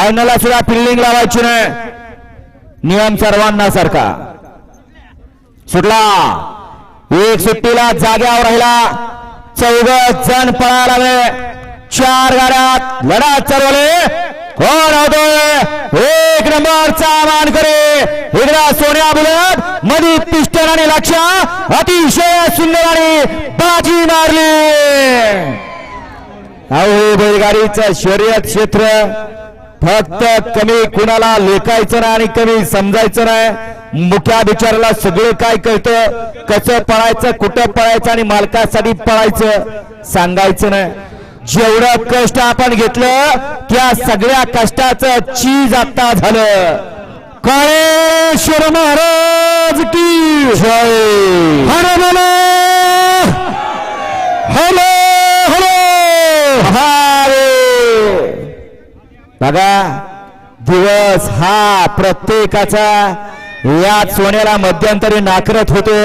फायनलला सुद्धा फिल्डिंग लावायची नाही, नियम सर्वांना सारखा. सुटला, एक सुट्टीला जाग्यावर राहिला, 14 जण पळायला लागले, 4 गाड्यात लढा चालवले. कोण होतोय? 1 नंबरचा मानकरी एकदा सोन्या बुलट मध्ये पिस्टन आणि लक्ष अतिशय सुंदर आणि बाजी मारली. अहो बैलगाडीचं शर्यत क्षेत्र फक्त कमी कुणाला लेखायचं नाही आणि कमी समजायचं नाही. मुख्या विचाराला सगळं काय कळतं, कसं पळायचं, कुठं पळायचं आणि मालकासाठी पळायचं सांगायचं नाही. जेवढं कष्ट आपण घेतलं त्या सगळ्या कष्टाचं चीज आता झालं. काळेश्वर महाराज की जय. हरे बोलो, हॅलो हरे. बघा, दिवस हा प्रत्येकाचा या सोन्याला मध्यंतरी नाकारत होते.